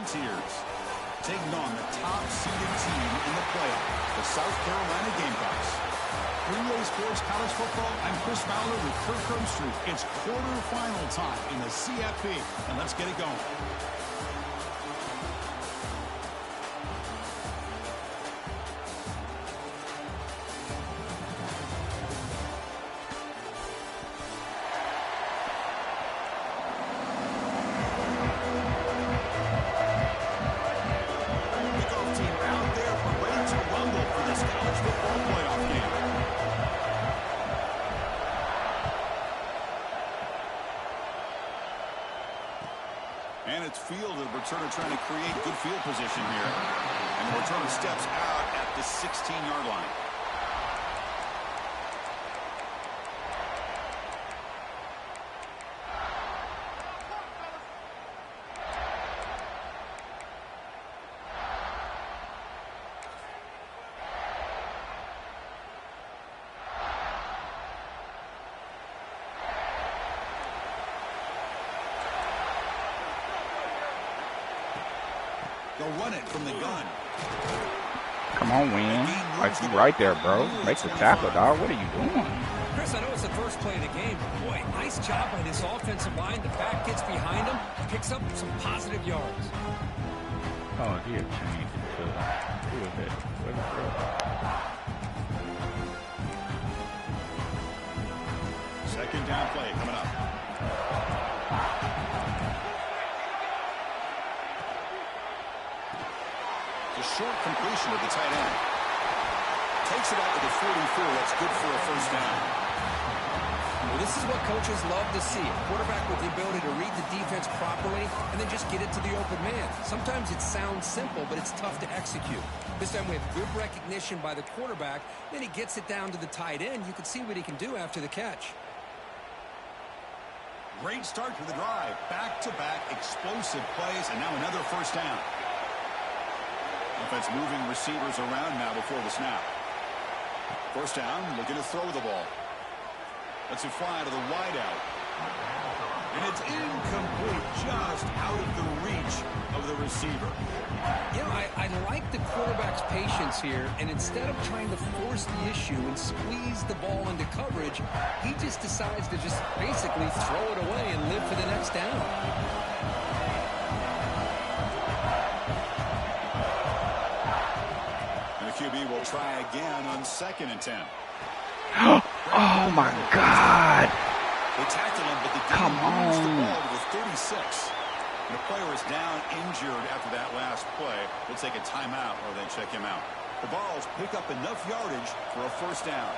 Volunteers, taking on the top-seeded team in the playoff, the South Carolina Gamecocks. 3A Sports College Football, I'm Chris Fowler with Kirk Herbstreit. It's quarterfinal time in the CFB, and let's get it going. And it's fielded. Returner trying to create good field position here. And the returner steps out at the 16-yard line. They'll run it from the gun. Come on, Win. Like, you right there, bro. Make the tackle, dog. What are you doing? Chris, I know it's the first play of the game, but boy, nice job by this offensive line. The back gets behind him, picks up some positive yards. Oh, he had changed it to who is it? Second down play coming up. A short completion of the tight end. Takes it out to the 44. That's good for a first down. Well, this is what coaches love to see. A quarterback with the ability to read the defense properly and then just get it to the open man. Sometimes it sounds simple, but it's tough to execute. This time we have good recognition by the quarterback. Then he gets it down to the tight end. You can see what he can do after the catch. Great start to the drive. Back-to-back explosive plays, and now another first down. Offense moving receivers around now before the snap. First down, looking to throw the ball. Lets it fly to the wideout. And it's incomplete, just out of the reach of the receiver. You know, I like the quarterback's patience here, and instead of trying to force the issue and squeeze the ball into coverage, he just decides to just basically throw it away and live for the next down. QB will try again on 2nd and 10. Oh, my God. They tackle him, but the team moves the ball to the 36. And the player is down injured after that last play. We'll take a timeout or then check him out. The Vols pick up enough yardage for a first down.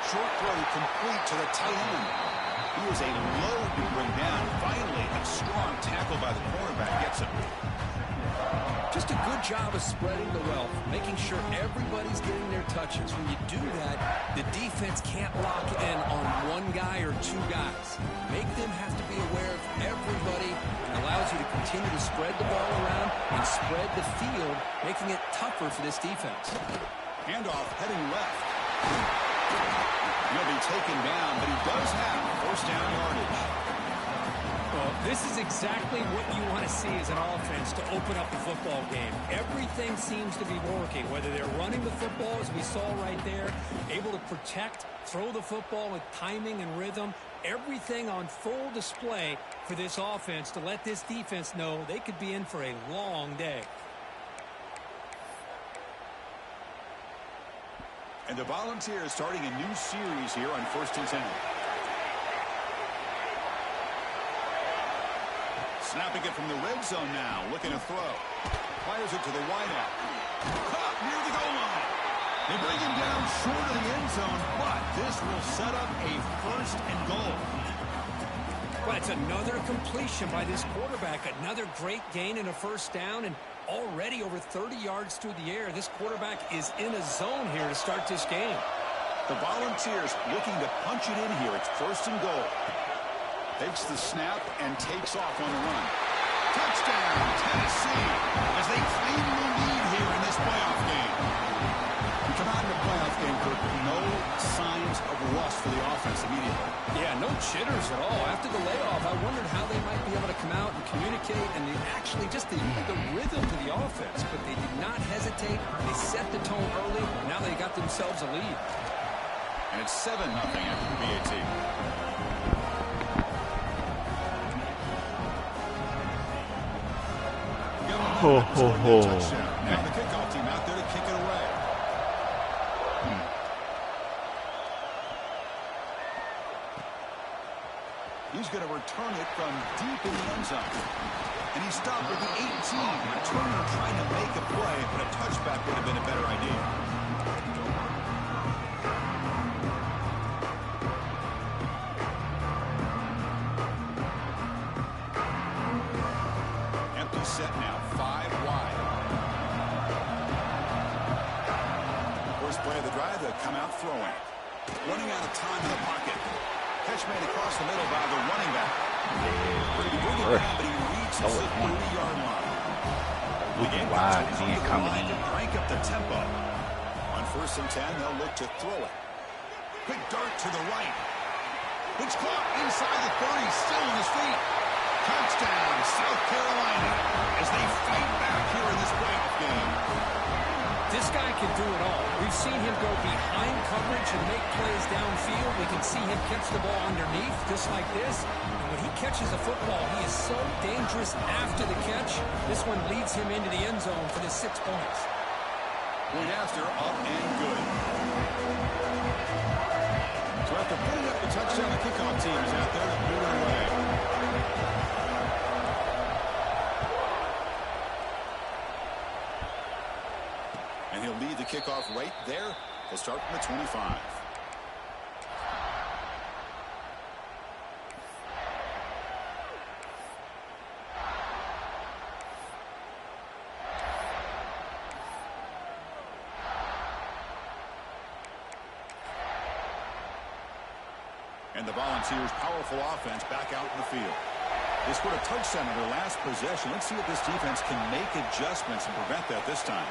Short throw complete to the tight end. He was a load to bring down. Finally, a strong tackle by the cornerback gets him. Just a good job of spreading the wealth, making sure everybody's getting their touches. When you do that, the defense can't lock in on one guy or two guys. Make them have to be aware of everybody. It allows you to continue to spread the ball around and spread the field, making it tougher for this defense. Handoff heading left. He'll be taken down, but he does have first down yardage. Well, this is exactly what you want to see as an offense to open up the football game. Everything seems to be working, whether they're running the football, as we saw right there, able to protect, throw the football with timing and rhythm, everything on full display for this offense to let this defense know they could be in for a long day. And the Volunteers starting a new series here on 1st and 10. Snapping it from the red zone now, looking to throw. Fires it to the wideout. Caught near the goal line. They bring him down short of the end zone, but this will set up a 1st and goal. Well, it's another completion by this quarterback. Another great gain in a first down, and already over 30 yards through the air. This quarterback is in a zone here to start this game. The Volunteers looking to punch it in here. It's 1st and goal. Takes the snap and takes off on the run. Touchdown, Tennessee, as they claim the lead here in this playoff game. Come out in the playoff game, Kirk. No signs of rust for the offense immediately. Yeah, no jitters at all. After the layoff, I wondered how they might be able to come out and communicate and actually just the rhythm to the offense. But they did not hesitate. They set the tone early. Now they got themselves a lead. And it's 7-0 after the BAT. Now the kickoff team out there to kick it away. He's going to return it from deep in the end zone. And he stopped at the 18. Returner trying to make a play, but a touchback would have been a better idea. Empty set now, 5 wide. First play of the drive, they'll come out throwing. Running out of time in the pocket. Catch made across the middle by the running back. Pretty good down, but he reaches the 30-yard line. Wide is he coming in? Crank up the tempo. On 1st and 10, they'll look to throw it. Quick dart to the right. It's caught inside the 30, still on his feet. Touchdown, South Carolina, as they fight back here in this playoff game. This guy can do it all. We've seen him go behind coverage and make plays downfield. We can see him catch the ball underneath, just like this. And when he catches a football, he is so dangerous after the catch. This one leads him into the end zone for the 6 points. Point after, up and good. So after putting up the touchdown, the kickoff team is out there to boot it away. And he'll lead the kickoff right there. He'll start from the 25. And the Volunteers' powerful offense back out in the field. They scored a touchdown in their last possession. Let's see if this defense can make adjustments and prevent that this time.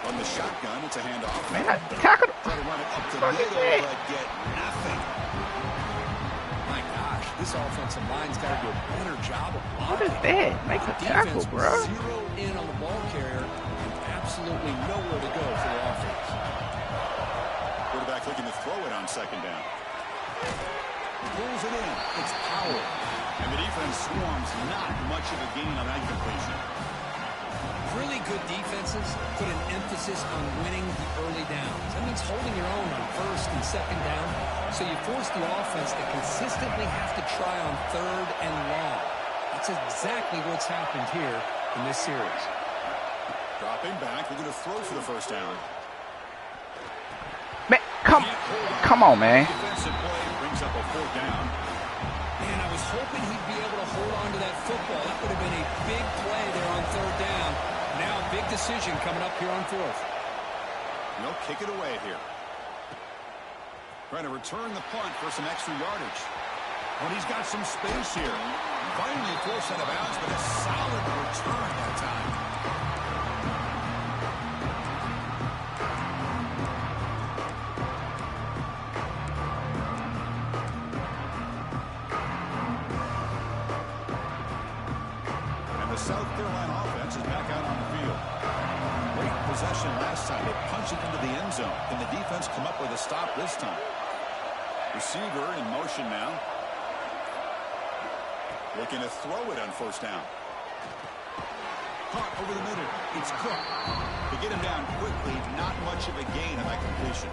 On the shotgun, it's a handoff. Man, tackle. Try to run it up the middle, but get nothing. My gosh, this offensive line's got to do a better job of blocking. What is that? Make a tackle, bro. Zero in on the ball carrier, and absolutely nowhere to go for the offense. Quarterback looking to throw it on 2nd down. Pulls it in. It's power. And the defense swarms. Not much of a gain on that completion. Really good defenses put an emphasis on winning the early downs. That means holding your own on 1st and 2nd down. So you force the offense to consistently have to try on 3rd and long. That's exactly what's happened here in this series. Dropping back, we're going to throw for the 1st down. Man, come on, man. Defensive play brings up a 4th down. Man, I was hoping he'd be able to hold on to that football. That would have been a big play there on 3rd down. Now a big decision coming up here on 4th. They'll kick it away here. Trying to return the punt for some extra yardage. But he's got some space here. Finally forced out of bounds, but a solid return that time. And the South Carolina offense is back out on the field. Great possession last time. They punch it into the end zone. Can the defense come up with a stop this time? Receiver in motion now. Looking to throw it on 1st down. Caught over the middle. It's Cook. To get him down quickly, not much of a gain on that completion.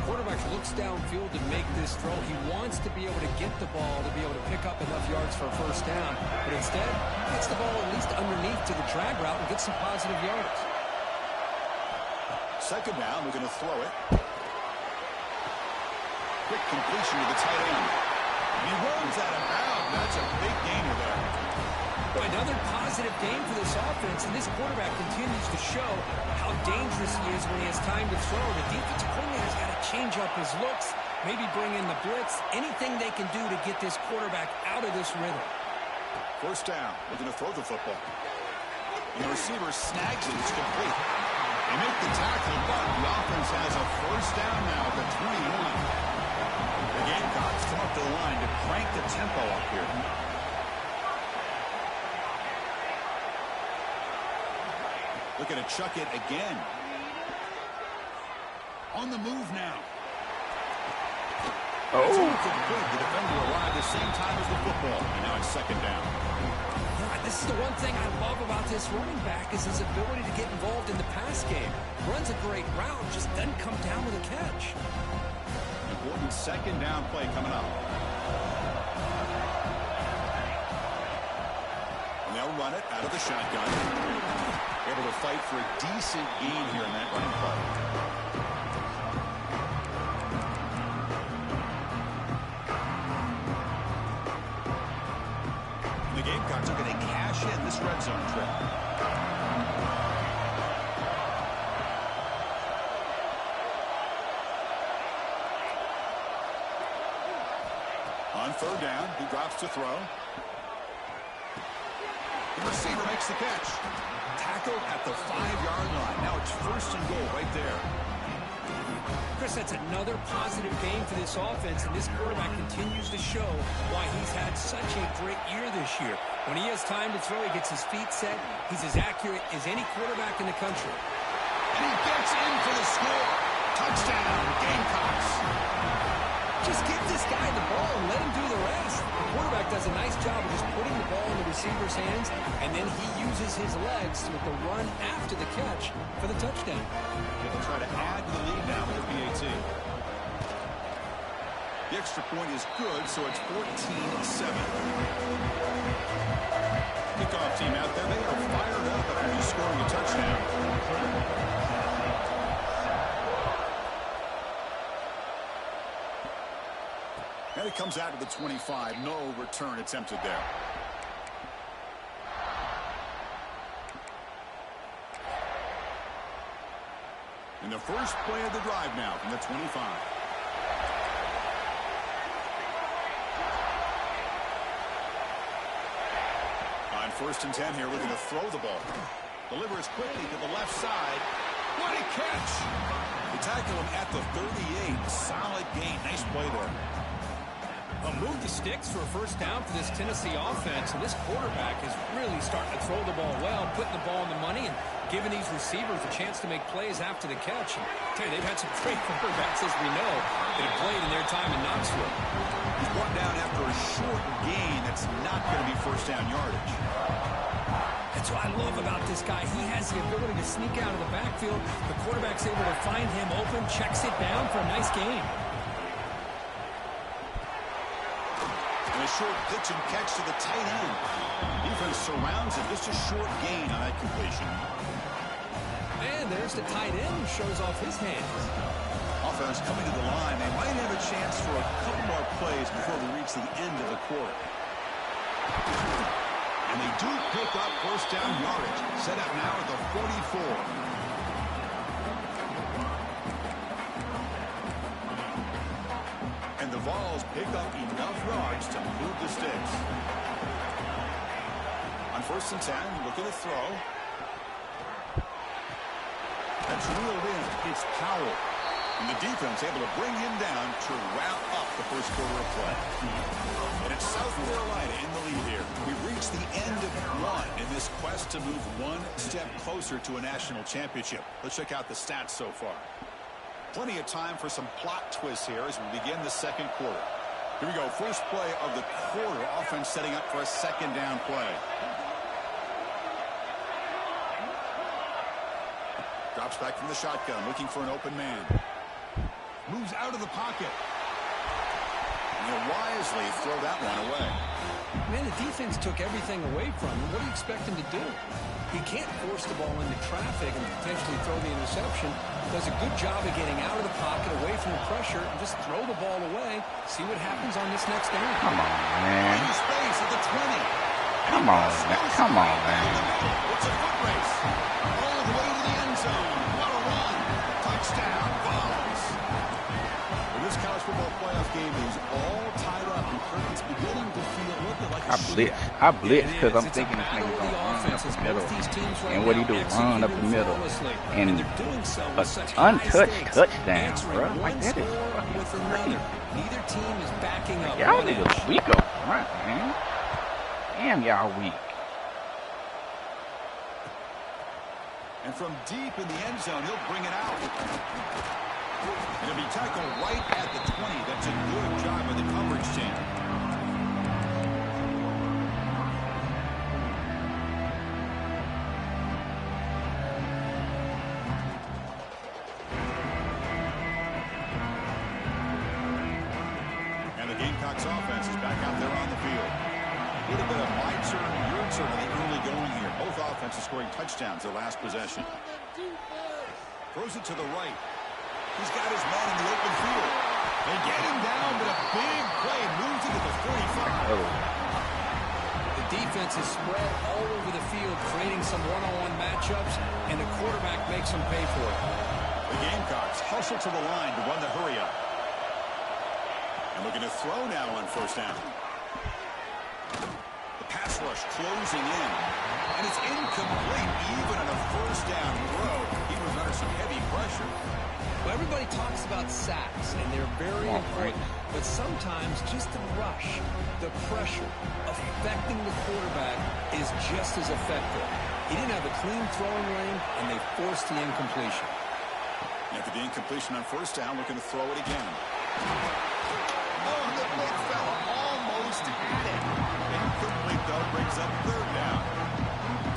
Quarterback looks downfield to make this throw. He wants to be able to get the ball to be able to pick up enough yards for a 1st down. But instead, gets the ball at least underneath to the drag route and gets some positive yards. 2nd down, we're going to throw it. Quick completion to the tight end. He runs out of bounds. That's a big gainer there. Boy, another positive game for this offense, and this quarterback continues to show how dangerous he is when he has time to throw. The defensive coordinator's got to change up his looks maybe bring in the blitz, anything they can do to get this quarterback out of this rhythm. First down, looking to throw the football. And the receiver snags it. It's complete. They make the tackle, but the offense has a first down now at the 21. The Gamecocks come up to the line to crank the tempo up here. Looking to chuck it again. On the move now. Oh. The defender arrived at the same time as the football. And now it's second down. This is the one thing I love about this running back is his ability to get involved in the pass game. Runs a great route, just doesn't come down with a catch. Important second down play coming up. And they'll run it out of the shotgun. Able to fight for a decent gain here in that running play. The Gamecocks are going to cash in this red zone trip. On third down, he drops to throw. The receiver makes the catch. Tackled at the 5-yard line. Now it's first and goal right there. Chris, that's another positive game for this offense, and this quarterback continues to show why he's had such a great year this year. When he has time to throw, he gets his feet set. He's as accurate as any quarterback in the country. And he gets in for the score. Touchdown, Gamecocks. Just give this guy the ball and let him do the rest. The quarterback does a nice job of just putting the ball in the receiver's hands, and then he uses his legs with the run after the catch for the touchdown. They'll try to add to the lead now with the PAT. The extra point is good, so it's 14-7. Kickoff team out there, they are fired up after just scoring a touchdown. And it comes out to the 25. No return attempted there. And the first play of the drive now from the 25. On first and 10 here, looking to throw the ball. Delivers quickly to the left side. What a catch! They tackle him at the 38. Solid gain. Nice play there. Move the sticks for a first down for this Tennessee offense, and this quarterback is really starting to throw the ball well, putting the ball in the money, and giving these receivers a chance to make plays after the catch. And I tell you, they've had some great quarterbacks, as we know, that have played in their time in Knoxville. He's brought down after a short gain that's not going to be first down yardage. That's what I love about this guy. He has the ability to sneak out of the backfield. The quarterback's able to find him open, checks it down for a nice gain. And a short pitch and catch to the tight end. Defense surrounds it. Just a short gain on that completion. And there's the tight end who shows off his hands. Offense coming to the line. They might have a chance for a couple more plays before we reach the end of the quarter. And they do pick up first down yardage. Set up now at the 44. And the Vols pick up enough yards to move the sticks. On first and 10, looking to throw. That's reeled in. It's Powell. And the defense able to bring him down to wrap up the first quarter of play. And it's South Carolina in the lead here. We've reached the end of one in this quest to move one step closer to a national championship. Let's check out the stats so far. Plenty of time for some plot twists here as we begin the second quarter. Here we go. First play of the quarter. Offense setting up for a second down play. Drops back from the shotgun, looking for an open man. Moves out of the pocket. And they'll wisely throw that one away. Man, the defense took everything away from him. What do you expect him to do? He can't force the ball into traffic and potentially throw the interception. Does a good job of getting out of the pocket, away from the pressure, and just throw the ball away. See what happens on this next down. Come on, man. In space at the 20. Come on, man. Come on, man. It's a foot race. All the way to the end zone. What a run. Touchdown, Vols. Well, this college football playoff game is all tied up. It's beginning to feel like a I blitz because I'm thinking this nigga's going to run up the middle. And what he do, run up the middle. And an untouched touchdown, bro. Like, that is fucking crazy. Neither team is backing up. Y'all niggas weak up front, man. Damn, y'all weak. And from deep in the end zone, he'll bring it out. It'll be tackled right at the 20. That's a good job by the coverage team. And the Gamecocks offense is back out there on the field. A little bit of my turn, your turn in the early going here. Both offenses scoring touchdowns their last possession. Throws it to the right. He's got his man in the open field. They get him down, but a big play moves into the 45. The defense is spread all over the field, creating some one-on-one matchups, and the quarterback makes them pay for it. The Gamecocks hustle to the line to run the hurry-up. And looking to throw now on first down. The pass rush closing in. And it's incomplete, even on a first down throw. He was under some heavy pressure. Well, everybody talks about sacks, and they're very important. But sometimes just the rush, the pressure, affecting the quarterback is just as effective. He didn't have a clean throwing lane, and they forced the incompletion. After the incompletion on first down, looking to throw it again. Oh, the big fella almost had it. Incomplete, though, brings up third down.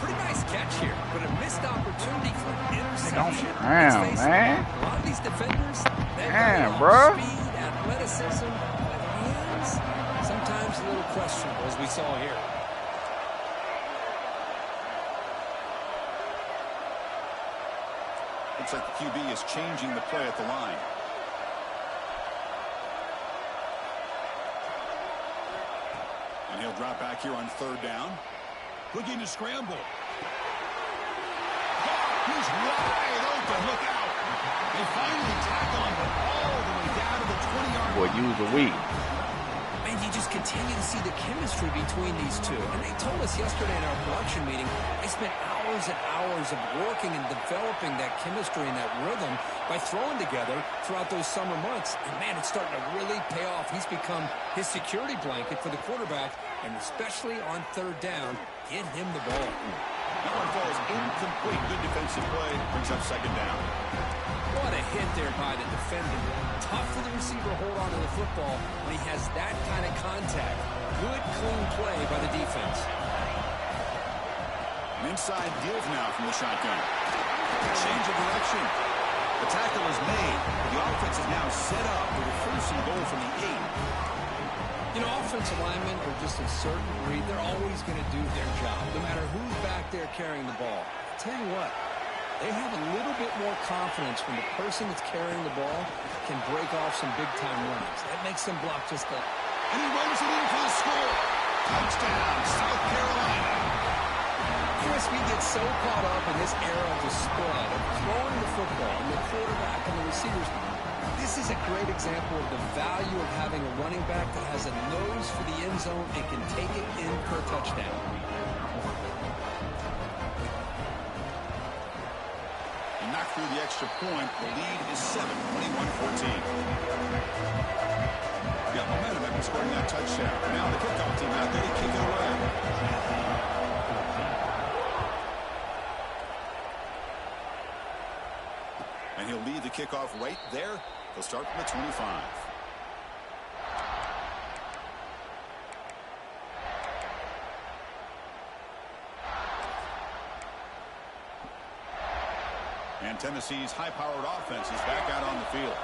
Pretty nice catch here, but a missed opportunity for interception. Damn, man. A lot of these defenders, they've Damn, got bro. speed, athleticism, but hands, sometimes a little questionable, as we saw here. Looks like the QB is changing the play at the line. And he'll drop back here on third down. Looking to scramble. He's wide open. Look out. They finally tackle him, but all the way down to the 20-yard line. Boy, use a week. And you just continue to see the chemistry between these two. And they told us yesterday in our production meeting, they spent hours and hours of working and developing that chemistry and that rhythm by throwing together throughout those summer months. And, man, it's starting to really pay off. He's become his security blanket for the quarterback, and especially on third down, get him the ball. That one falls incomplete. Good defensive play. Brings up second down. What a hit there by the defender. Tough for the receiver to hold on to the football when he has that kind of contact. Good, clean play by the defense. An inside give now from the shotgun. Change of direction. The tackle is made. The offense is now set up for the first and goal from the 8. You know, offensive linemen are just a certain breed. They're always going to do their job, no matter who's back there carrying the ball. I'll tell you what, they have a little bit more confidence when the person that's carrying the ball can break off some big-time runs. That makes them block just a... And he runs it in for the score. Touchdown, South Carolina. Chris, we get so caught up in this era of the spread, of throwing the football, and the quarterback and the receivers. This is a great example of the value of having a running back that has a nose for the end zone and can take it in for a touchdown. And knocked through the extra point. The lead is 7, 21-14. Got momentum after scoring that touchdown. Now the kickoff team out there to kick it away. And he'll lead the kickoff right there. He'll start from the 25. And Tennessee's high-powered offense is back out on the field.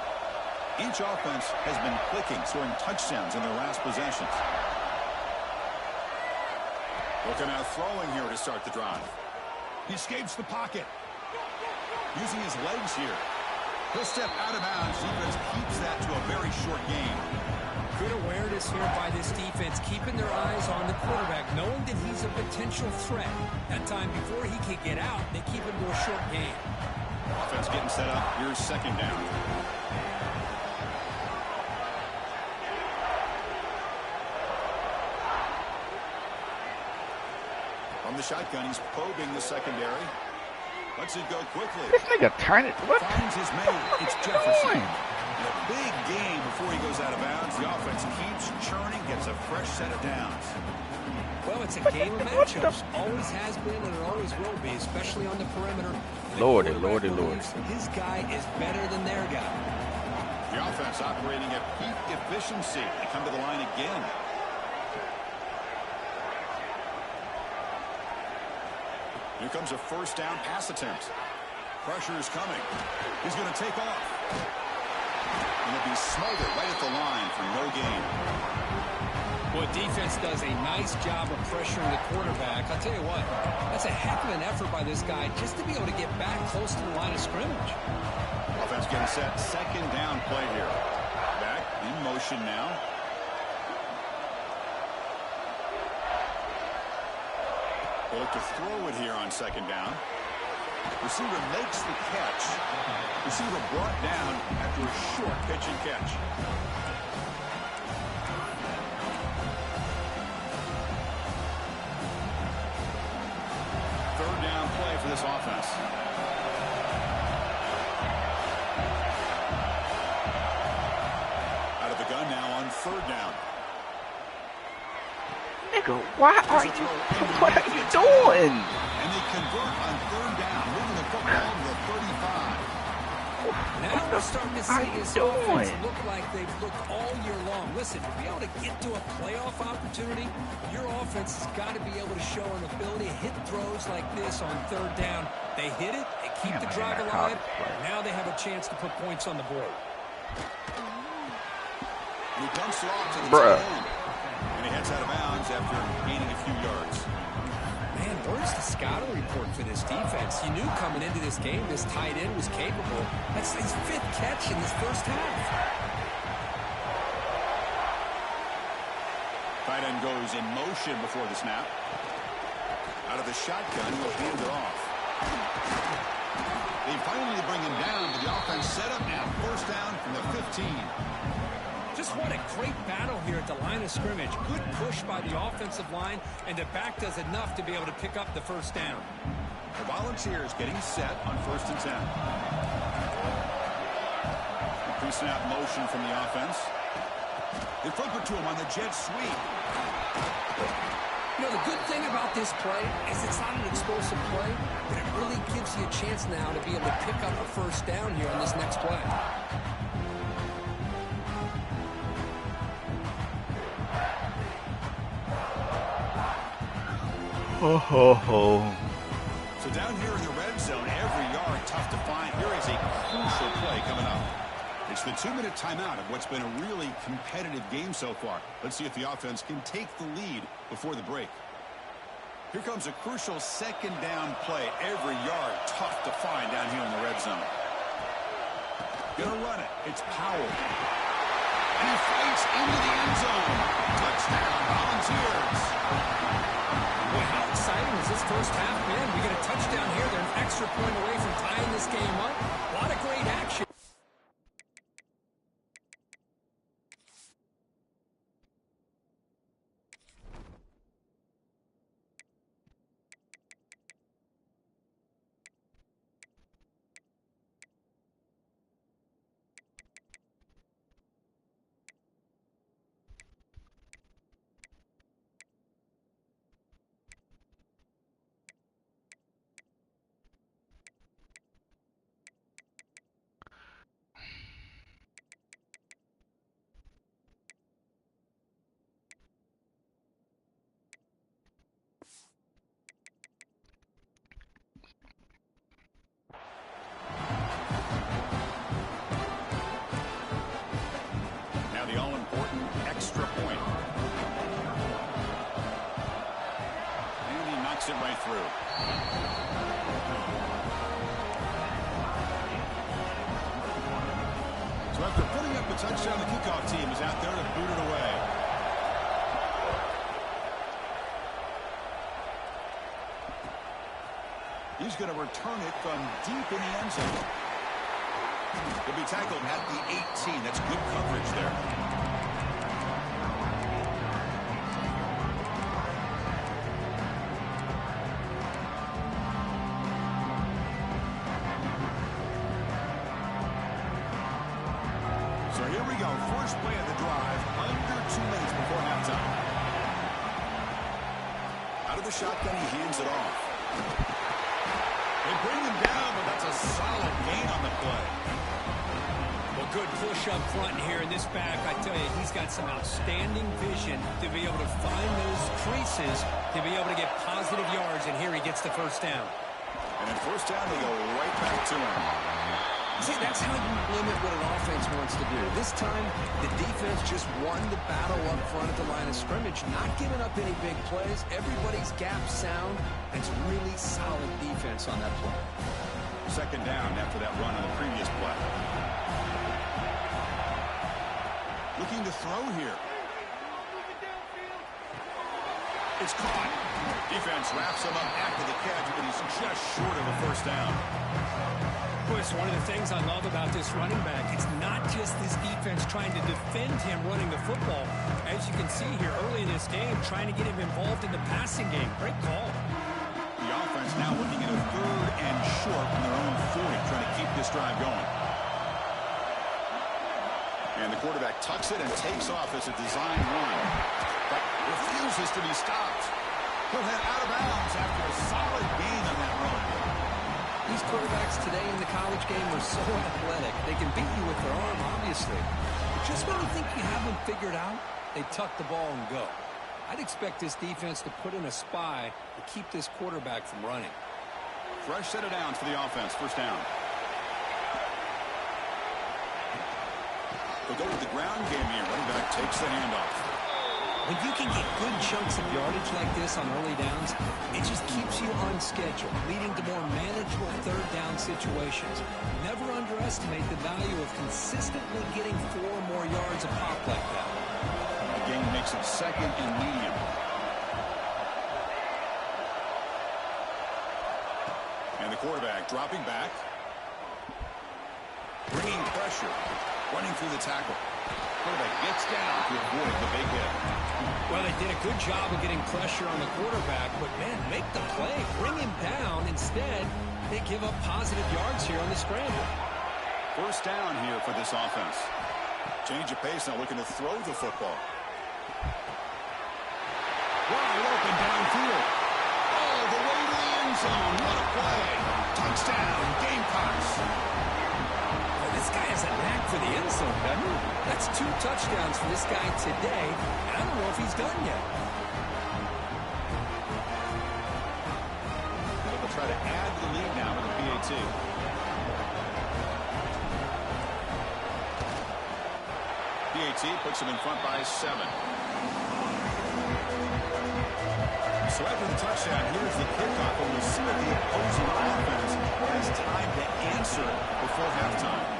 Each offense has been clicking, scoring touchdowns in their last possessions. Looking at throwing here to start the drive. He escapes the pocket. Using his legs here. He'll step out of bounds. Defense keeps that to a very short game. Good awareness here by this defense, keeping their eyes on the quarterback, knowing that he's a potential threat. That time before he can get out, they keep him to a short game. Offense getting set up. Here's second down. the shotgun, he's probing the secondary. Lets it go quickly. This nigga turn it. What? Finds his man. It's Jefferson. And a big gain before he goes out of bounds. The offense keeps churning, gets a fresh set of downs. Well, it's a game of matchups. Always has been and it always will be, especially on the perimeter. Lordy. His guy is better than their guy. The offense operating at peak efficiency. They come to the line again. Here comes a first down pass attempt. Pressure is coming. He's going to take off. And he'll be smothered right at the line for no gain. Well, defense does a nice job of pressuring the quarterback. I'll tell you what, that's a heck of an effort by this guy just to be able to get back close to the line of scrimmage. Offense getting set. Second down play here. Back in motion now. They look to throw it here on second down. Receiver makes the catch. Receiver brought down after a short pitch and catch. Third down play for this offense. Out of the gun now on third down. Nigga, what are you doing? And they convert on third down, moving the football to the 35. Now we're starting to see this offense look like they've looked all year long. Listen, to be able to get to a playoff opportunity, your offense has got to be able to show an ability to hit throws like this on third down. They hit it, they keep the drive alive, now they have a chance to put points on the board. And he dumps it off to the tight end. And he heads out of bounds after gaining a few yards. Man, where's the scouting report for this defense? You knew coming into this game this tight end was capable. That's his fifth catch in this first half. Tight end goes in motion before the snap. Out of the shotgun, he'll hand it off. They finally bring him down, but the offense set up now. First down from the 15. Just what a great battle here at the line of scrimmage. Good push by the offensive line, and the back does enough to be able to pick up the first down. The Volunteers getting set on 1st and 10. Pre-snap motion from the offense. They flip it to him on the jet sweep. You know, the good thing about this play is it's not an explosive play, but it really gives you a chance now to be able to pick up a first down here on this next play. So down here in the red zone, every yard tough to find. Here is a crucial play coming up. It's the 2-minute timeout of what's been a really competitive game so far. Let's see if the offense can take the lead before the break. Here comes a crucial second down play. Every yard tough to find down here in the red zone. Gonna run it. It's Powell. And he fights into the end zone. Touchdown, Volunteers. Boy, how exciting is this first half, man? We get a touchdown here. They're an extra point away from tying this game up. A lot of great action. It right through. So after putting up a touchdown, the kickoff team is out there to boot it away. He's going to return it from deep in the end zone. He'll be tackled at the 18. That's good coverage there. Here we go. First play of the drive. Under 2 minutes before halftime. Out of the shotgun, he hands it off. They bring him down, but that's a solid gain on the play. Well, good push up front here in this back. I tell you, he's got some outstanding vision to be able to find those creases, to be able to get positive yards, and here he gets the first down. And at first down, they go right back to him. See, that's how you limit what an offense wants to do. This time, the defense just won the battle up front at the line of scrimmage, not giving up any big plays. Everybody's gap sound. It's really solid defense on that play. Second down after that run on the previous play. Looking to throw here. It's caught. Defense wraps him up after the catch, but he's just short of a first down. It's one of the things I love about this running back. It's not just this defense trying to defend him running the football. As you can see here early in this game, trying to get him involved in the passing game. Great call. The offense now looking at a 3rd and short from their own 40, trying to keep this drive going. And the quarterback tucks it and takes off as a design run, but refuses to be stopped. He'll head out of bounds after a solid gain on that run. These quarterbacks today in the college game are so athletic. They can beat you with their arm, obviously. But just when you think you have them figured out, they tuck the ball and go. I'd expect this defense to put in a spy to keep this quarterback from running. Fresh set of downs for the offense. First down. They'll go with the ground game here. Running back takes the handoff. When you can get good chunks of yardage like this on early downs, it just keeps you on schedule, leading to more manageable third down situations. Never underestimate the value of consistently getting 4 or more yards a pop like that. The gain makes it second and medium. And the quarterback dropping back. Bringing pressure. Running through the tackle. Quarterback gets down to avoid the big hit. Well, they did a good job of getting pressure on the quarterback, but, man, make the play. Bring him down. Instead, they give up positive yards here on the scramble. First down here for this offense. Change of pace, now looking to throw the football. Wide open downfield. All the way to the end zone. What a play. Touchdown, Gamecocks. This guy has a knack for the end zone, doesn't he? That's 2 touchdowns for this guy today, and I don't know if he's done yet. They'll try to add to the lead now with the PAT. PAT puts them in front by 7. So after the touchdown, here's the kickoff, and we'll see what the opposing offense has time to answer before halftime.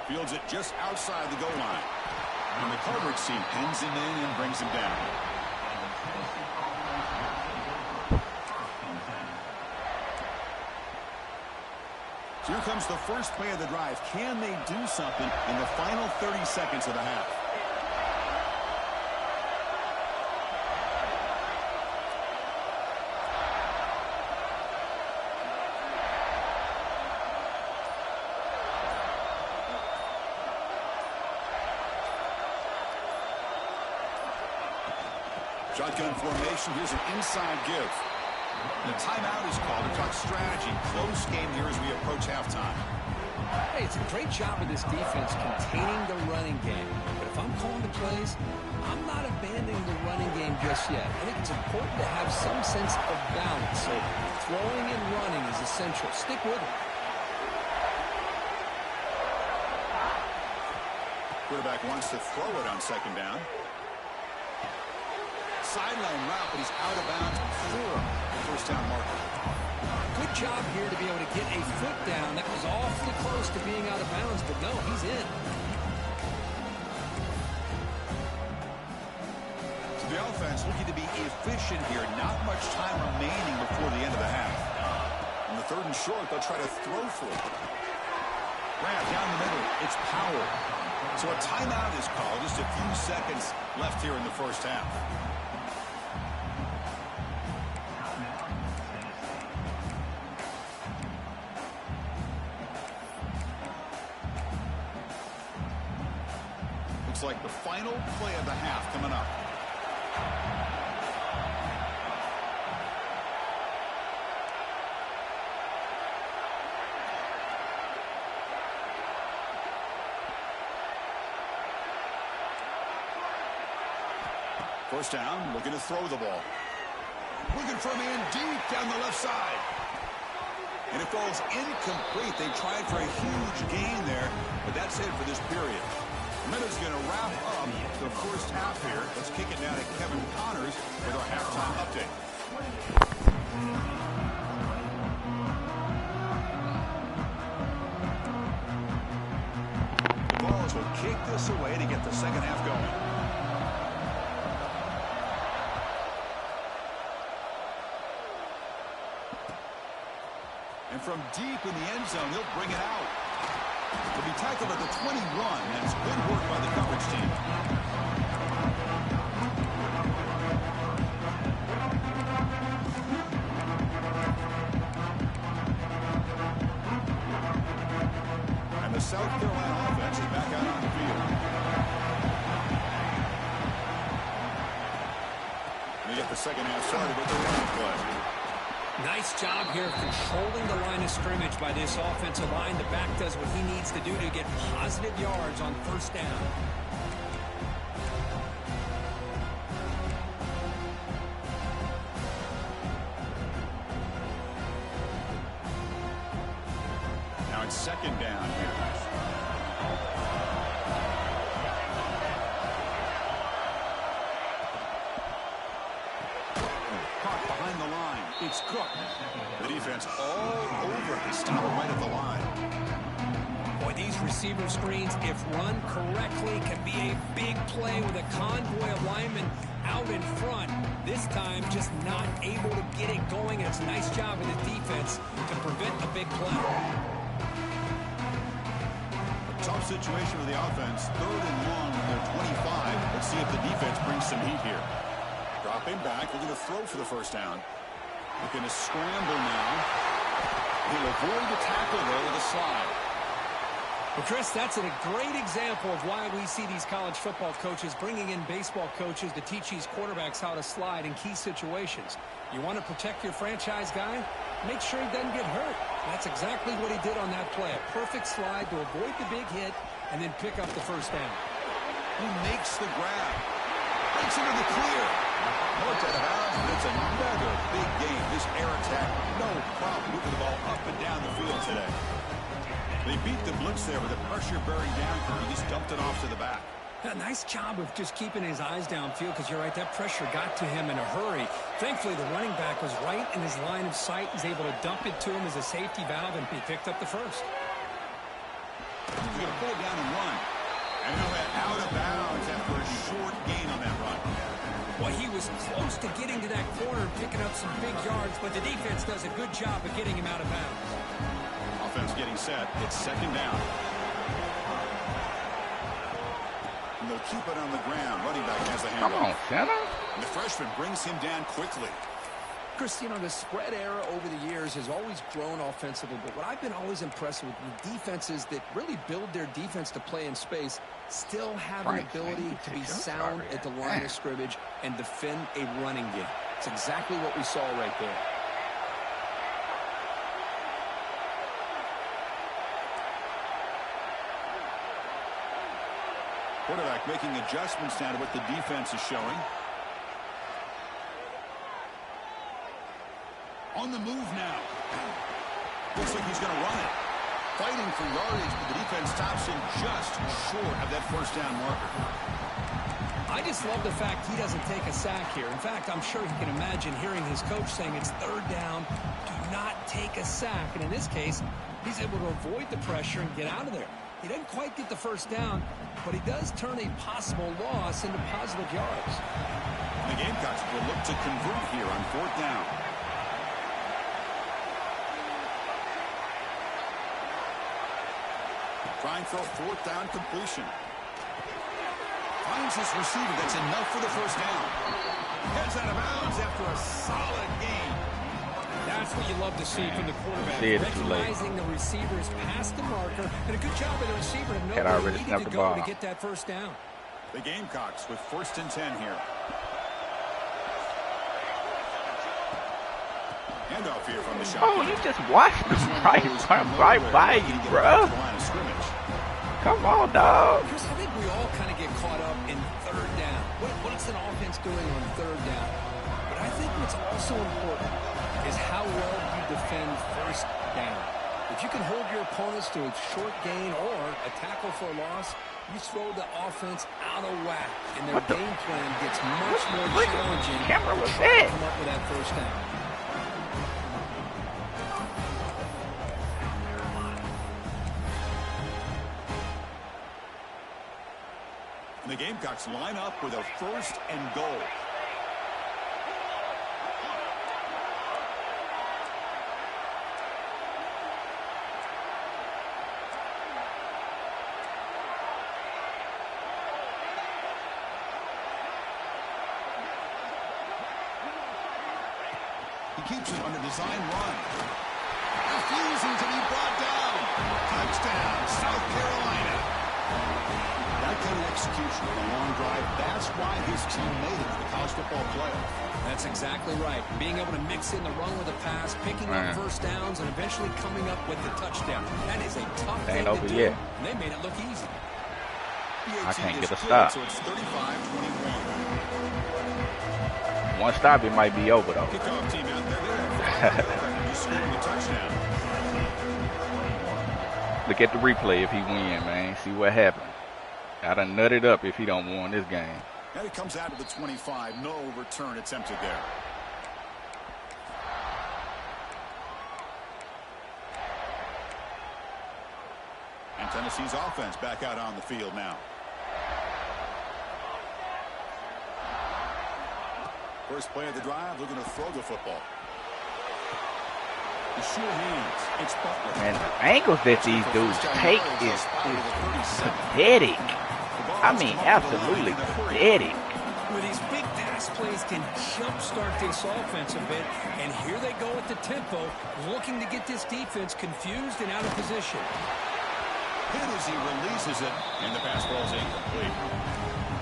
Fields it just outside the goal line. And the coverage team pins him in and brings him down. So here comes the first play of the drive. Can they do something in the final 30 seconds of the half? Shotgun formation. Here's an inside give. The timeout is called to talk strategy. Close game here as we approach halftime. Hey, it's a great job of this defense containing the running game. But if I'm calling the plays, I'm not abandoning the running game just yet. I think it's important to have some sense of balance. So throwing and running is essential. Stick with it. Quarterback wants to throw it on second down. Sideline route, but he's out of bounds before the first down marker. Good job here to be able to get a foot down. That was awfully close to being out of bounds, but no, he's in. So the offense looking to be efficient here. Not much time remaining before the end of the half. On the 3rd and short, they'll try to throw for it. Grab down the middle. It's Powell. So a timeout is called. Just a few seconds left here in the first half. Looks like the final play of the half coming up. First down, looking to throw the ball. Looking for a man deep down the left side. And it falls incomplete. They tried for a huge gain there, but that's it for this period. Minute's going to wrap up the first half here. Let's kick it down to Kevin Connors with our halftime update. The Vols will kick this away to get the second half going. And from deep in the end zone, he'll bring it out. He'll be tackled at the 21, and it's good work by the coverage team. And the South Carolina offense is back out on the field. And we get the second half started with the running play. Nice job here of controlling the line of scrimmage by this offensive line. The back does what he needs to do to get positive yards on first down. Now it's second down here. It's Cook. The defense all over his stop right at the line. Boy, these receiver screens, if run correctly, can be a big play with a convoy of linemen out in front. This time, just not able to get it going. It's a nice job with his defense to prevent a big play. A tough situation with the offense. Third and long on their 25. Let's see if the defense brings some heat here. Dropping back, looking to throw for the first down. Looking to scramble now. He'll avoid the tackle there with a slide. Well, Chris, that's a great example of why we see these college football coaches bringing in baseball coaches to teach these quarterbacks how to slide in key situations. You want to protect your franchise guy? Make sure he doesn't get hurt. That's exactly what he did on that play. A perfect slide to avoid the big hit and then pick up the first down. He makes the grab. Breaks into the clear. Looked out of bounds, but it's another big game. This air attack, no problem moving the ball up and down the field today. They beat the blitz there with the pressure bearing down. He just dumped it off to the back. A nice job of just keeping his eyes downfield because you're right, that pressure got to him in a hurry. Thankfully, the running back was right in his line of sight. He's able to dump it to him as a safety valve, and he picked up the first. He's going to pull it down and run. And he'll head out of bounds after a short gain on that run. Well, he was close to getting to that corner and picking up some big yards, but the defense does a good job of getting him out of bounds. Offense getting set. It's second down. And they'll keep it on the ground. Running back has the handoff. Come on, Santa. And the freshman brings him down quickly. Chris, you know, the spread era over the years has always grown offensively, but what I've been always impressed with the defenses that really build their defense to play in space still have an ability to be sound at the line of scrimmage and defend a running game. It's exactly what we saw right there. Quarterback making adjustments now to what the defense is showing. On the move now. Looks like he's going to run it. Fighting for yardage, but the defense stops him just short of that first down marker. I just love the fact he doesn't take a sack here. In fact, I'm sure he can imagine hearing his coach saying it's third down, do not take a sack. And in this case, he's able to avoid the pressure and get out of there. He doesn't quite get the first down, but he does turn a possible loss into positive yards. The Gamecocks will look to convert here on fourth down. Trying for a fourth down completion. Finds his receiver. That's enough for the first down. Heads out of bounds after a solid gain. That's what you love to see from the quarterback. Recognizing the receivers past the marker, and a good job by the receiver to know where he needed to go to get that first down. The Gamecocks with 1st and 10 here. Handoff here from the shot. Oh, you just watched him right by you, bro. Come on, dog. Chris, I think we all kind of get caught up in 3rd down. What's an offense doing on 3rd down? But I think what's also important is how well you defend 1st down. If you can hold your opponents to a short gain or a tackle for a loss, you throw the offense out of whack, and their game plan gets much more challenging to come up with that 1st down. And the Gamecocks line up with a 1st and goal. He keeps it on a design run. Refusing to be brought down. Touchdown, South Carolina. That kind of execution on a long drive, that's why his team made it to the college football playoff. That's exactly right. Being able to mix in the run with the pass, picking up 1st downs, and eventually coming up with the touchdown. That is a tough thing to do. Yet. And they made it look easy. I can't get a stop. So it's 35-21. One stop, it might be over, though. Kickoff team out there. He's scoring a touchdown. Look at the replay if he win, man. See what happened. I done nutted up if he don't win this game. And he comes out to the 25. No return attempted there. And Tennessee's offense back out on the field now. First play of the drive, looking to throw the football. The sure hands. It's Butler. And the angles that these dudes take is pathetic. I mean, absolutely pathetic. With these big pass plays can jumpstart this offense a bit, and here they go at the tempo, looking to get this defense confused and out of position. Hit as he releases it, and the pass ball is incomplete.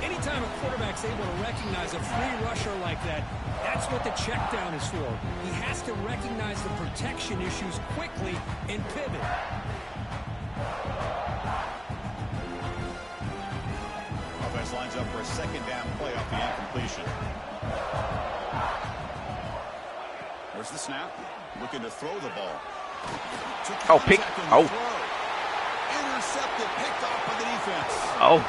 Anytime a quarterback's able to recognize a free rusher like that, that's what the check down is for. He has to recognize the protection issues quickly and pivot. Offense lines up for a 2nd down play off the incompletion. There's the snap. Looking to throw the ball. Oh, pick. Oh. Intercepted, picked off by the defense. Oh.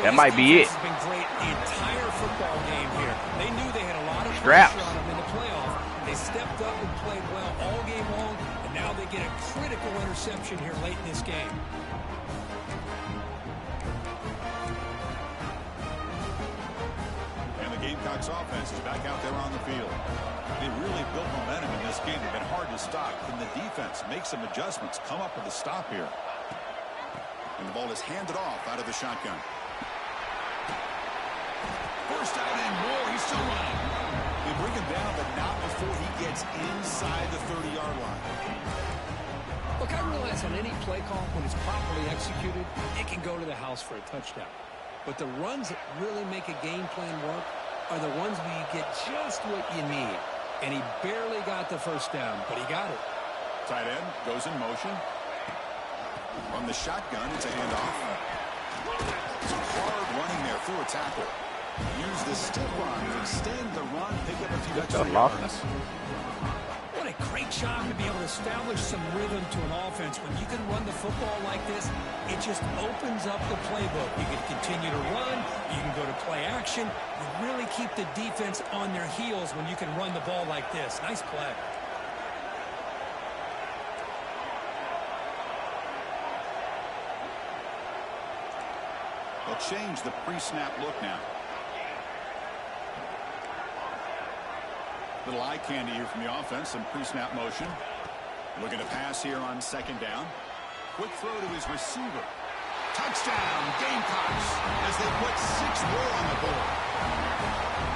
That might be it. Has been great the entire football game here. They knew they had a lot of Straps. pressure on them in the playoff. They stepped up and played well all game long, and now they get a critical interception here late in this game. And the Gamecocks offense is back out there on the field. They really built momentum in this game. They've been hard to stop. Can the defense make some adjustments, come up with a stop here? And the ball is handed off out of the shotgun. First out and more. He's still running. They bring him down, but not before he gets inside the 30-yard line. Look, I realize on any play call, when it's properly executed, it can go to the house for a touchdown. But the runs that really make a game plan work are the ones where you get just what you need. And he barely got the 1st down, but he got it. Tight end goes in motion. From the shotgun, it's a handoff. Some hard running there through a tackle. Use the stiff arm to extend the run, pick up a few extra yards. What a great job to be able to establish some rhythm to an offense. When you can run the football like this, it just opens up the playbook. You can continue to run. You can go to play action. You really keep the defense on their heels when you can run the ball like this. Nice play. They'll change the pre-snap look now. Little eye candy here from the offense, some pre-snap motion. Looking to pass here on 2nd down. Quick throw to his receiver. Touchdown, Gamecocks, as they put 6 more on the board.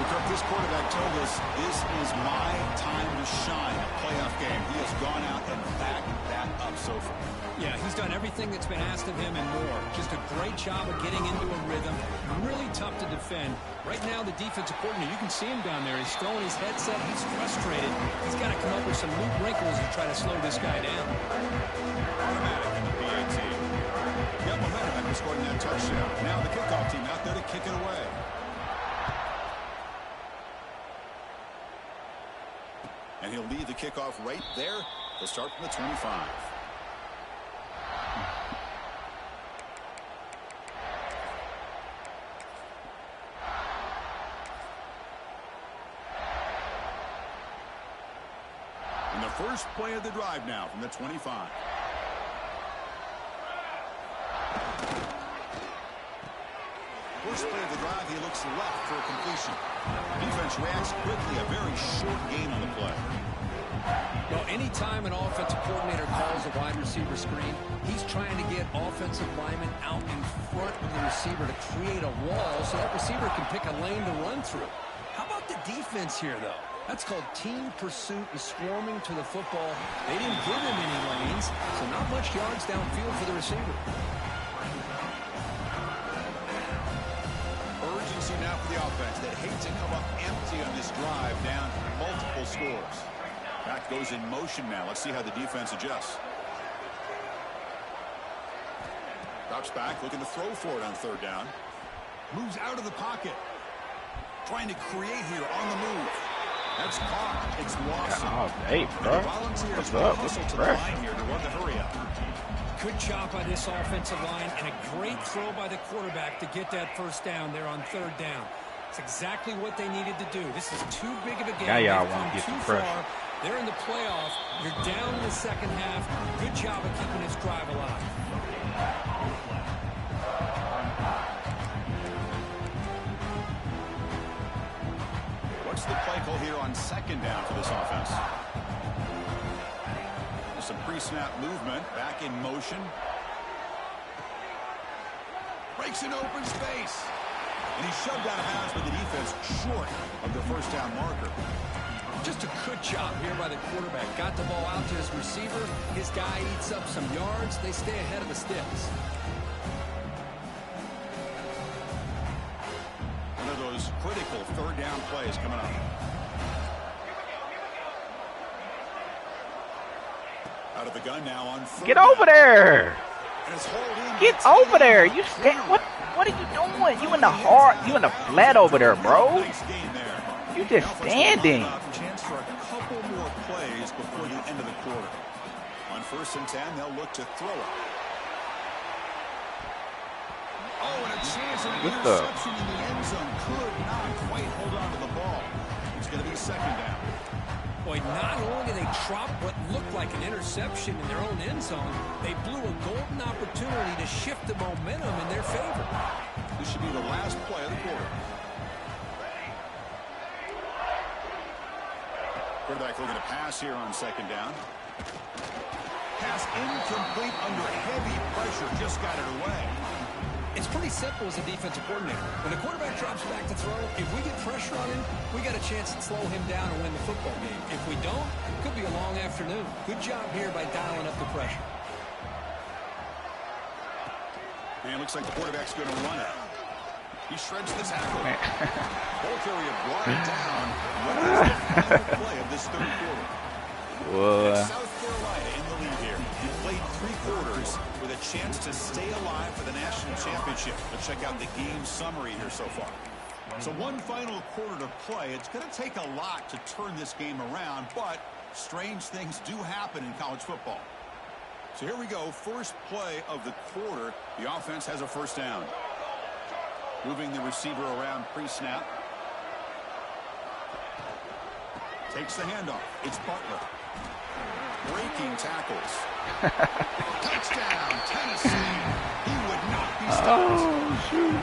Because this quarterback told us this is my time to shine, a playoff game. He has gone out and backed that up so far. Yeah, he's done everything that's been asked of him and more. Just a great job of getting into a rhythm. Really tough to defend. Right now, the defensive coordinator, you can see him down there. He's throwing his headset. He's frustrated. He's got to come up with some new wrinkles and try to slow this guy down. Automatic in the PAT. Got momentum after scoring that touchdown. Now the kickoff team out there to kick it away. And he'll lead the kickoff right there. They'll start from the 25. And the first play of the drive now from the 25. First play of the drive, he looks left for a completion. Defense reacts quickly, a very short gain on the play. Well, anytime an offensive coordinator calls a wide receiver screen, he's trying to get offensive linemen out in front of the receiver to create a wall so that receiver can pick a lane to run through. How about the defense here, though? That's called team pursuit and swarming to the football. They didn't give him any lanes, so not much yards downfield for the receiver. Urgency now for the offense. They hate to come up empty on this drive, down multiple scores. Back goes in motion now. Let's see how the defense adjusts. Drops back, looking to throw for it on third down. Moves out of the pocket. Trying to create here on the move. That's caught. It's Lawson. Oh, hey, bro. What's up? What's to the line here to run the hurry up. Good job by this offensive line and a great throw by the quarterback to get that first down there on third down. It's exactly what they needed to do. This is too big of a game. Now y'all want to get too the pressure. far. They're in the playoff. You're down in the second half. Good job of keeping this drive alive. What's the play call here on second down for this offense? Some pre-snap movement, back in motion. Breaks an open space. And he's shoved out of bounds by the defense short of the first down marker. Just a good job here by the quarterback. Got the ball out to his receiver. His guy eats up some yards. They stay ahead of the sticks. One of those critical third down plays coming up. Out of the gun now on third Get over there. And it's hauled in. Get over there. You stand. What are you doing? You in the hard. You in the flat over there, bro. Nice gain there. You just standing. Chance for a couple more plays before the end of the quarter. On 1st and 10, they'll look to throw it. Oh, and a chance of an interception in the end zone. Could not quite hold on to the ball. It's going to be second down. Boy, not only did they drop what looked like an interception in their own end zone, they blew a golden opportunity to shift the momentum in their favor. This should be the last play of the quarter. Quarterback looking to pass here on second down. Pass incomplete under heavy pressure. Just got it away. It's pretty simple as a defensive coordinator. When the quarterback drops back to throw, if we get pressure on him, we got a chance to slow him down and win the football game. If we don't, it could be a long afternoon. Good job here by dialing up the pressure. And it looks like the quarterback's going to run it. He shreds the tackle. Ball carrier brought it down. What is the final play of this third quarter? What? South Carolina in the lead here. He played 3 quarters with a chance to stay alive for the national championship. Let's check out the game summary here so far. So one final quarter to play. It's going to take a lot to turn this game around, but strange things do happen in college football. So here we go. First play of the quarter. The offense has a first down. Moving the receiver around pre-snap. Takes the handoff. It's Butler. Breaking tackles. Touchdown, Tennessee. He would not be stopped. Oh, shoot.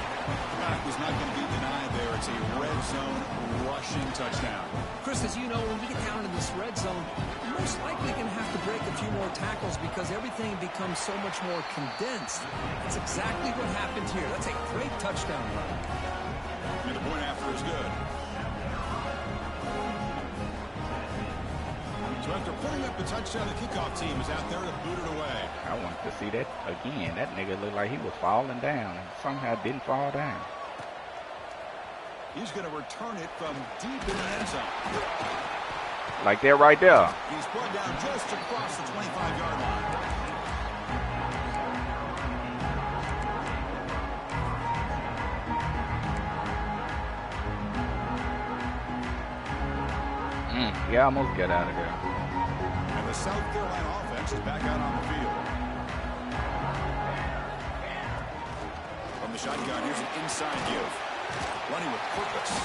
That was not going to be denied there. It's a red zone rushing touchdown. Chris, as you know, when we get down in this red zone, you're most likely going to have to break a few more tackles because everything becomes so much more condensed. That's exactly what happened here. That's a great touchdown run. And the point after is good. So So after putting up the touchdown, the kickoff team is out there to boot it away. I wanted to see that again. That nigga looked like he was falling down and somehow didn't fall down. He's going to return it from deep in the end zone. Like that right there. He's brought down just across the 25-yard line. Yeah, almost get out of there. And the South Carolina offense is back out on the field. From the shotgun, here's an inside give. Running with purpose.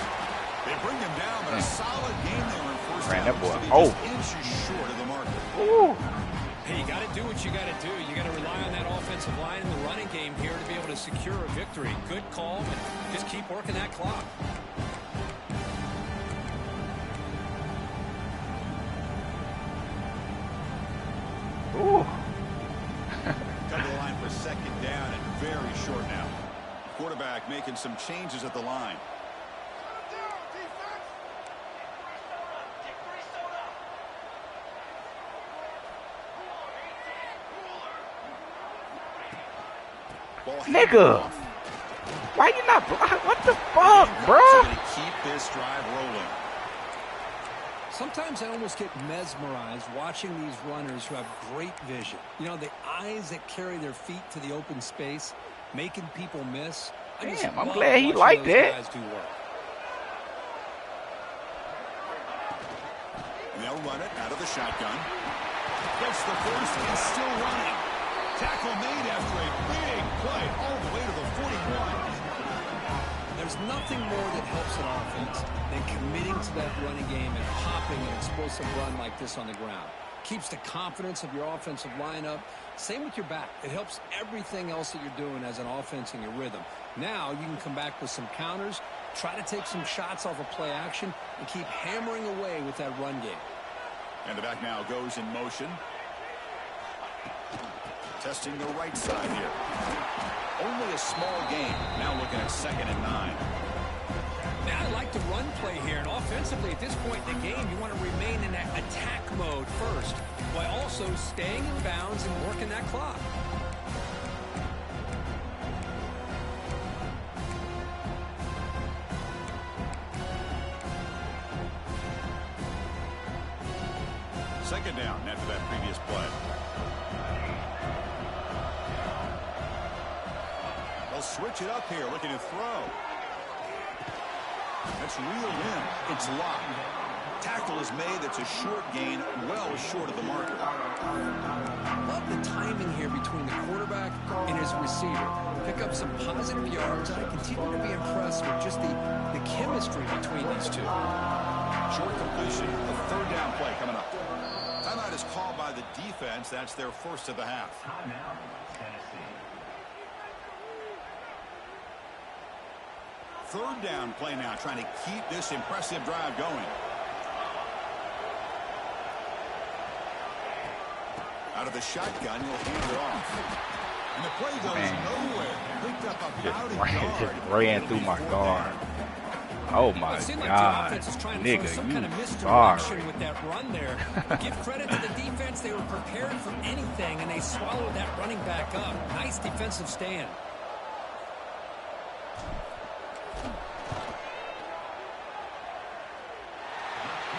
They bring him down, but a solid game there in first Ran down. that boy. Just inches short of the marker. Ooh. Hey, you got to do what you got to do. You got to rely on that offensive line in the running game here to be able to secure a victory. Good call, and just keep working that clock. Ooh. Come to the line for second down and very short now. Quarterback making some changes at the line. Nigga, why you not block? What the fuck, bro? Keep this drive rolling. Sometimes I almost get mesmerized watching these runners who have great vision. You know, the eyes that carry their feet to the open space, making people miss. Damn, I'm glad he liked that. They'll run it out of the shotgun. Gets the first and still running. Tackle made after a big play all the way to the 41. There's nothing more that helps an offense than committing to that running game and popping an explosive run like this on the ground. Keeps the confidence of your offensive lineup. Same with your back. It helps everything else that you're doing as an offense in your rhythm. Now you can come back with some counters, try to take some shots off of play action, and keep hammering away with that run game. And the back now goes in motion. Testing the right side here. Only a small gain. Now looking at 2nd and 9. Now I like the run play here, and offensively at this point in the game, you want to remain in that attack mode first, while also staying in bounds and working that clock. Second down after that previous play. They'll switch it up here, looking to throw. That's reeled in. It's locked. Tackle is made. That's a short gain, well short of the marker. Love the timing here between the quarterback and his receiver. Pick up some positive yards. I continue to be impressed with just the chemistry between these two. Short completion, a 3rd down play coming up. Timeout is called by the defense. That's their first of the half. Third down play now, trying to keep this impressive drive going. Out of the shotgun, he'll hand it off. And the play goes nowhere. Picked up about a yard. Just ran through my guard. Oh my God, nigga, you sorry. With that run there. Give credit to the defense. They were prepared for anything, and they swallowed that running back up. Nice defensive stand.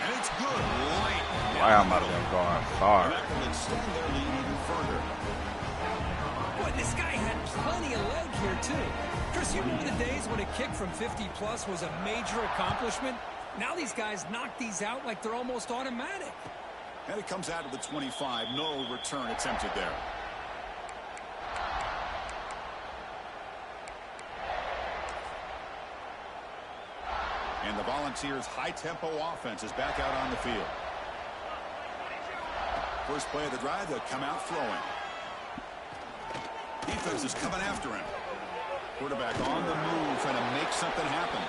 And it's good. Light. Why am I going far? That will extend their lead even further. Boy, this guy had plenty of leg here, too. Chris, you remember the days when a kick from 50-plus was a major accomplishment? Now these guys knock these out like they're almost automatic. And it comes out of the 25. No return attempted there. And the Volunteers' high-tempo offense is back out on the field. First play of the drive, they'll come out throwing. Defense is coming after him. Quarterback on the move, trying to make something happen.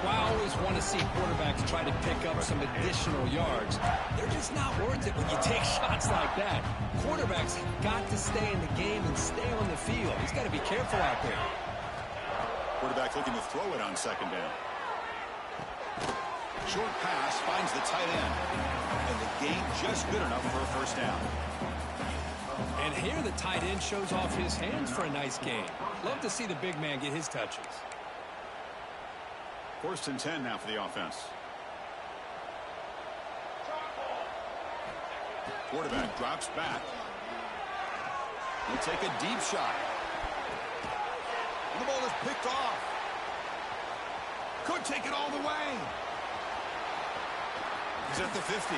Well, I always want to see quarterbacks try to pick up some additional yards. They're just not worth it when you take shots like that. Quarterbacks got to stay in the game and stay on the field. He's got to be careful out there. Quarterback looking to throw it on 2nd down. Short pass finds the tight end. And the gain just good enough for a first down. And here the tight end shows off his hands for a nice gain. Love to see the big man get his touches. 1st and 10 now for the offense. Quarterback drops back. He'll take a deep shot. The ball is picked off. Could take it all the way. He's at the 50.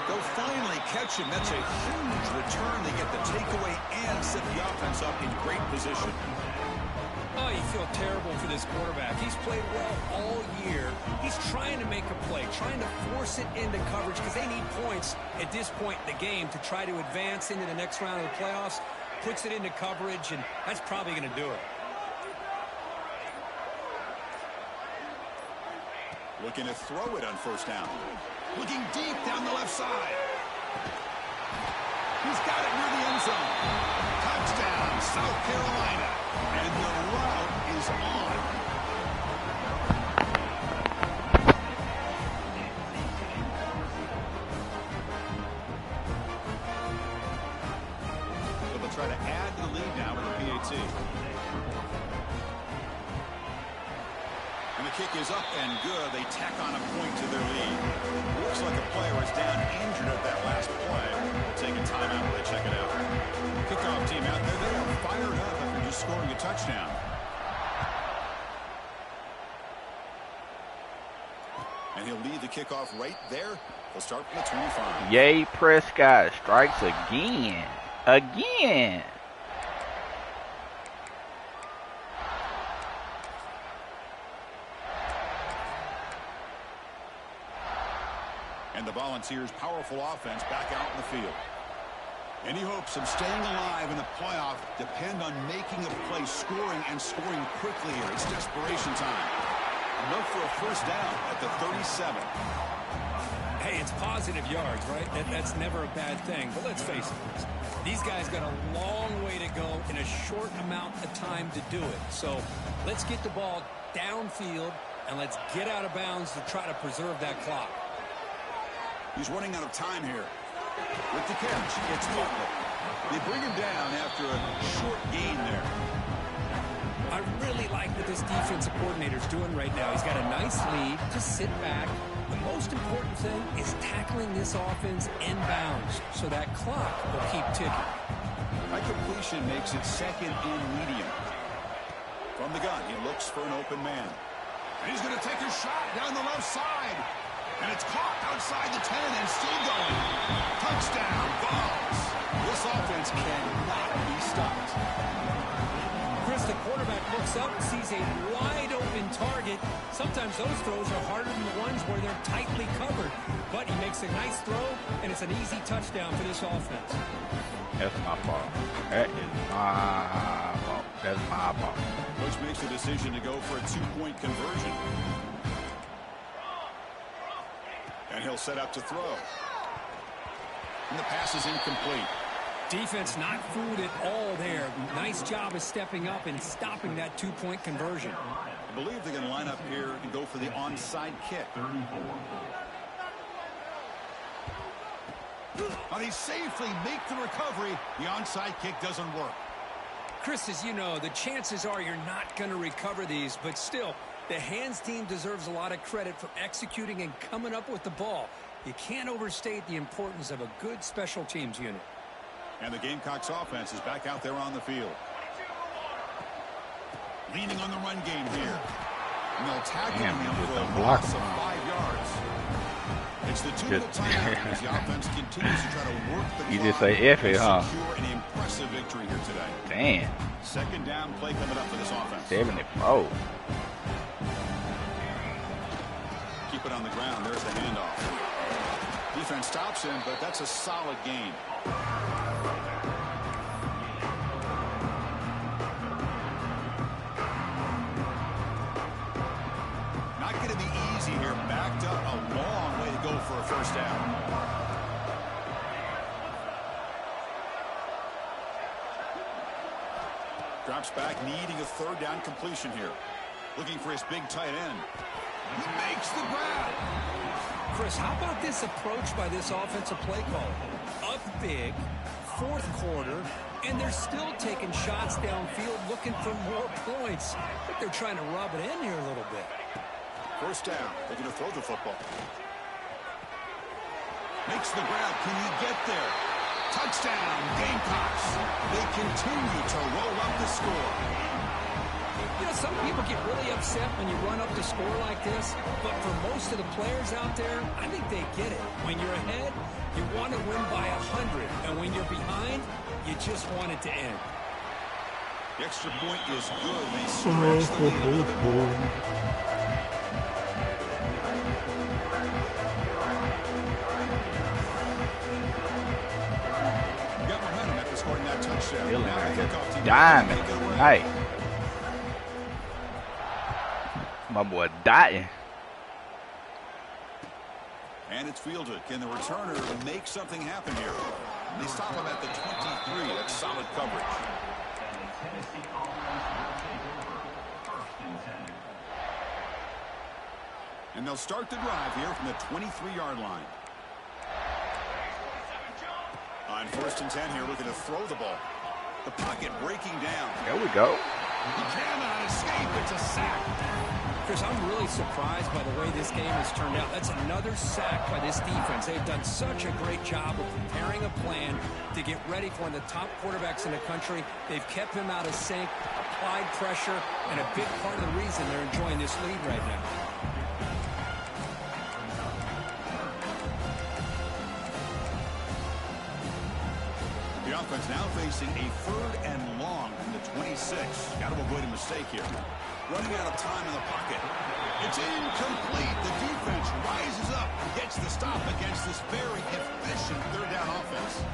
They'll finally catch him. That's a huge return. They get the takeaway and set the offense up in great position. Oh, you feel terrible for this quarterback. He's played well all year. He's trying to make a play, trying to force it into coverage because they need points at this point in the game to try to advance into the next round of the playoffs. Puts it into coverage, and that's probably going to do it. Looking to throw it on 1st down. Looking deep down the left side. He's got it near the end zone. Touchdown, South Carolina. And the route is on. So they'll try to add to the lead now with the PAT. And the kick is up and good. They tack on a point to their lead. Looks like a player is down injured at that last play. They'll take a timeout when they check it out. Kickoff team out there. They are fired up after just scoring a touchdown. And he'll lead the kickoff right there. They'll start from the 25. Yay, Prescott strikes again. Again. And the Volunteers' powerful offense back out in the field. Any hopes of staying alive in the playoff depend on making a play, scoring, and scoring quickly here. It's desperation time. Look for a first down at the 37. Hey, it's positive yards, right? That's never a bad thing. But let's face it, these guys got a long way to go in a short amount of time to do it. So let's get the ball downfield, and let's get out of bounds to try to preserve that clock. He's running out of time here. With the catch, it's Butler. They bring him down after a short gain there. I really like what this defensive coordinator is doing right now. He's got a nice lead. Just sit back. The most important thing is tackling this offense inbounds so that clock will keep ticking. That completion makes it 2nd and medium. From the gun, he looks for an open man. And he's going to take a shot down the left side. And it's caught outside the 10 and still going. Touchdown, Vols. This offense cannot be stopped. Chris, the quarterback looks up, sees a wide-open target. Sometimes those throws are harder than the ones where they're tightly covered. But he makes a nice throw, and it's an easy touchdown for this offense. That's my fault. That is my fault. That's my fault. Coach makes the decision to go for a 2-point conversion. And he'll set up to throw. And the pass is incomplete. Defense not fooled at all there. Nice job of stepping up and stopping that 2-point conversion. I believe they're going to line up here and go for the onside kick. But he safely makes the recovery. The onside kick doesn't work. Chris, as you know, the chances are you're not going to recover these, but still, the hands team deserves a lot of credit for executing and coming up with the ball. You can't overstate the importance of a good special teams unit. And the Gamecocks offense is back out there on the field. Leaning on the run game here. And they'll tackle him for a loss of 5 yards. It's the 2-minute timeout as the offense continues to try to work the clock. You just say F it, huh? Secure an impressive victory here today. Damn. 2nd down play coming up for this offense. 74. Keep it on the ground. There's the handoff. Defense stops him, but that's a solid gain. Not going to be easy here. Backed up a long way to go for a first down. Drops back, needing a 3rd down completion here. Looking for his big tight end. He makes the grab. Chris, how about this approach by this offensive play caller? Up big, fourth quarter, and they're still taking shots downfield looking for more points. I think they're trying to rub it in here a little bit. First down. They're going to throw the football. Makes the grab. Can he get there? Touchdown, Gamecocks. They continue to roll up the score. You know, some people get really upset when you run up the score like this, but for most of the players out there, I think they get it. When you're ahead, you want to win by 100, and when you're behind, you just want it to end. The extra point is good. They stretch the lead a little bit more. Got momentum after scoring that touchdown. Feeling like a diamond tonight. My boy dying. And it's fielded. Can the returner make something happen here? They stop him at the 23. That's solid coverage. And they'll start the drive here from the 23-yard line. On 1st and 10 here, looking to throw the ball. The pocket breaking down. There we go. He cannot escape. It's a sack. Chris, I'm really surprised by the way this game has turned out. That's another sack by this defense. They've done such a great job of preparing a plan to get ready for one of the top quarterbacks in the country. They've kept him out of sync, applied pressure, and a big part of the reason they're enjoying this lead right now. The offense now facing a 3rd and long from the 26. Got to avoid a mistake here. Running out of time in the pocket. It's incomplete. The defense rises up and gets the stop against this very efficient 3rd down offense.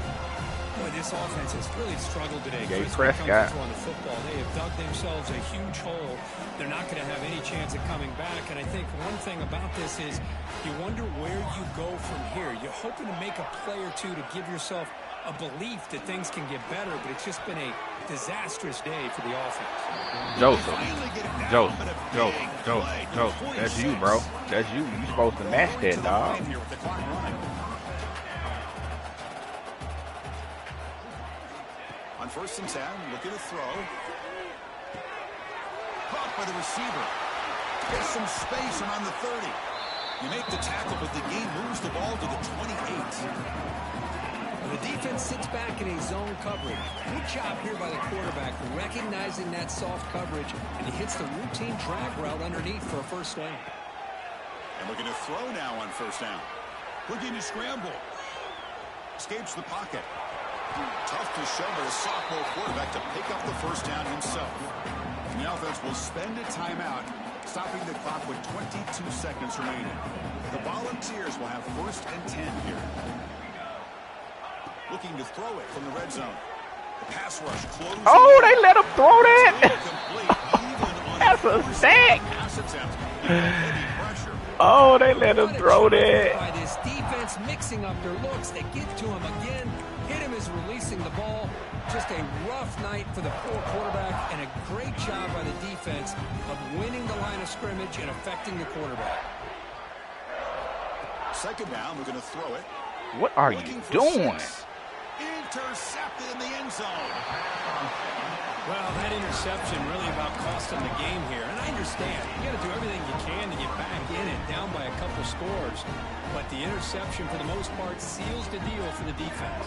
Boy, this offense has really struggled today. Jay Chris, Prescott. on the football, they have dug themselves a huge hole. They're not going to have any chance of coming back. And I think one thing about this is you wonder where you go from here. You're hoping to make a play or two to give yourself a belief that things can get better, but it's just been a disastrous day for the offense. Joseph. That's you, bro. That's you. You supposed to match that, dog. On 1st and 10, looking to throw. Caught by the receiver. Gets some space around the 30. You make the tackle, but the game moves the ball to the 28. The defense sits back in a zone coverage. Good job here by the quarterback recognizing that soft coverage, and he hits the routine drag route underneath for a first down. And looking to throw now on 1st down. Looking to scramble. Escapes the pocket. Tough to show by the sophomore quarterback to pick up the 1st down himself. And the offense will spend a timeout, stopping the clock with 22 seconds remaining. The Volunteers will have 1st and 10 here. Looking to throw it from the red zone. The pass rush closing. Oh, they let him throw that. That's a sack. Oh, they let him throw that. By this defense mixing up their looks, they get to him again. Hit him as releasing the ball. Just a rough night for the poor quarterback, and a great job by the defense of winning the line of scrimmage and affecting the quarterback. 2nd down, we're going to throw it. What are you doing? Intercepted in the end zone. Well, that interception really about cost them the game here. And I understand. You got to do everything you can to get back in it, down by a couple scores. But the interception, for the most part, seals the deal for the defense.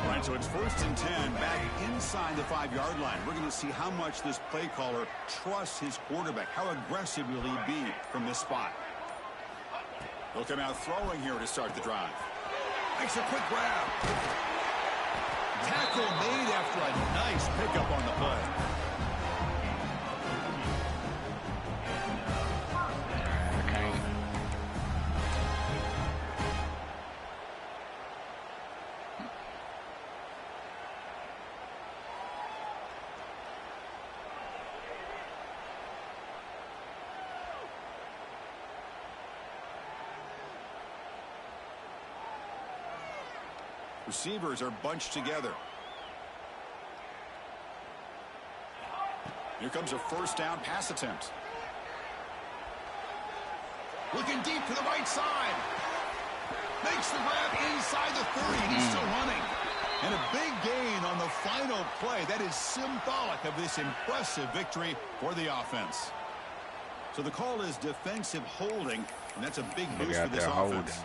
All right, so it's 1st and 10 back inside the 5-yard line. We're going to see how much this play caller trusts his quarterback. How aggressive will he be from this spot? He'll come out throwing here to start the drive. Makes a quick grab. Tackle made after a nice pickup on the play. Receivers are bunched together. Here comes a 1st down pass attempt. Looking deep to the right side. Makes the grab inside the 30, and he's still running. And a big gain on the final play. That is symbolic of this impressive victory for the offense. So the call is defensive holding, and that's a big boost for this offense.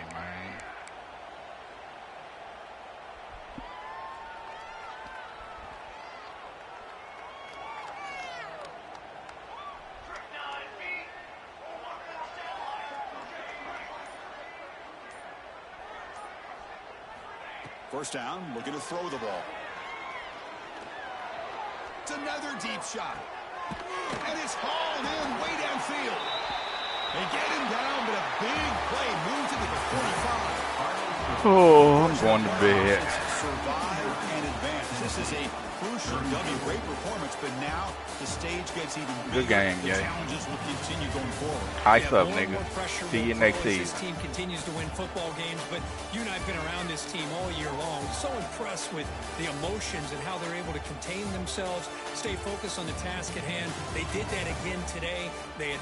First down, looking to throw the ball. It's another deep shot. And it's hauled in way downfield. They get him down, but a big play moves it to the 45. Oh, I'm going to bed. Survive and advance. This is a crucial W. Great performance, but now the stage gets even bigger. Good game, the yeah. challenges will continue going forward. Ice up, nigga. See you next season. This team continues to win football games, but you and I have been around this team all year long. So impressed with the emotions and how they're able to contain themselves, stay focused on the task at hand. They did that again today. They